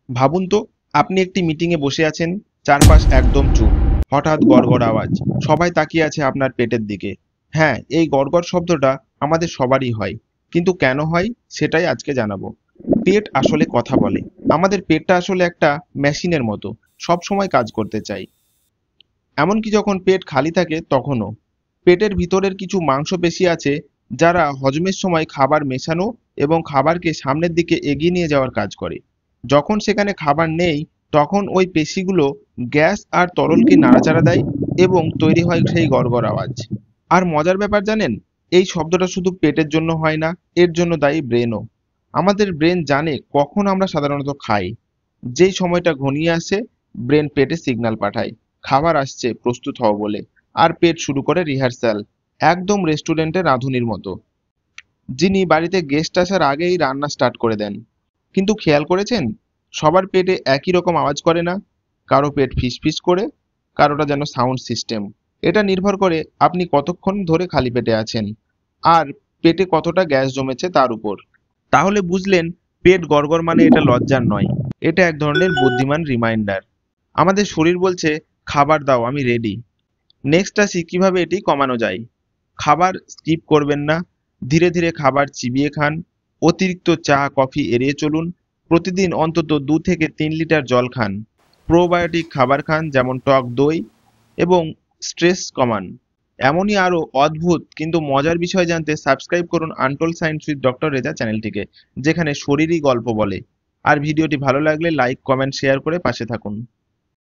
ভাবুন তো, আপনি একটি মিটিংয়ে বসে আছেন, চারপাশ একদম চুপ। হঠাৎ গড়গড় আওয়াজ। সবাই তাকিয়ে আছে আপনার পেটের দিকে। হ্যাঁ, এই গড়গড় শব্দটা আমাদের সবারই হয়। কিন্তু কেন হয় সেটাই আজকে জানাবো। পেট আসলে কথা বলে। আমাদের পেটটা আসলে একটা মেশিনের মতো, সব সময় কাজ করতে চাই। এমনকি যখন পেট খালি থাকে তখনও। পেটের ভিতরের কিছু মাংসপেশি আছে যারা হজমের সময় খাবার মেশানো এবং খাবারকে সামনের দিকে এগিয়ে নিয়ে যাওয়ার কাজ করে। যখন সেখানে খাবার নেই, তখন ওই পেশিগুলো গ্যাস আর তরলকে নাড়াচাড়া দেয় এবং তৈরি হয় সেই গড়গড় আওয়াজ। আর মজার ব্যাপার জানেন, এই শব্দটা শুধু পেটের জন্য হয় না, এর জন্য দায়ী ব্রেনও। আমাদের ব্রেন জানে কখন আমরা সাধারণত খাই। যেই সময়টা ঘনিয়ে আসে, ব্রেন পেটে সিগন্যাল পাঠায় খাবার আসছে, প্রস্তুত হও বলে। আর পেট শুরু করে রিহার্সাল, একদম রেস্টুরেন্টের রাঁধুনির মতো, যিনি বাড়িতে গেস্ট আসার আগেই রান্না স্টার্ট করে দেন। কিন্তু খেয়াল করেছেন, সবার পেটে একই রকম আওয়াজ করে না। কারো পেট ফিসফিস করে, কারোটা যেন সাউন্ড সিস্টেম। এটা নির্ভর করে আপনি কতক্ষণ ধরে খালি পেটে আছেন আর পেটে কতটা গ্যাস জমেছে তার উপর। তাহলে বুঝলেন, পেট গড়গড় মানে এটা লজ্জার নয়, এটা এক ধরনের বুদ্ধিমান রিমাইন্ডার। আমাদের শরীর বলছে, খাবার দাও, আমি রেডি। নেক্সট আসি কিভাবে এটি কমানো যায়। খাবার স্কিপ করবেন না, ধীরে ধীরে খাবার চিবিয়ে খান। অতিরিক্ত চা কফি এড়িয়ে চলুন। প্রতিদিন অন্তত 2 থেকে 3 লিটার জল খান। প্রোবায়োটিক খাবার খান, যেমন টক দই, এবং স্ট্রেস কমান। এমনই আরো অদ্ভুত কিন্তু মজার বিষয় জানতে সাবস্ক্রাইব করুন untold science with doctor Reza চ্যানেলটিকে, যেখানে শরীরই গল্প বলে। আর ভিডিওটি ভালো লাগলে লাইক কমেন্ট শেয়ার করে পাশে থাকুন।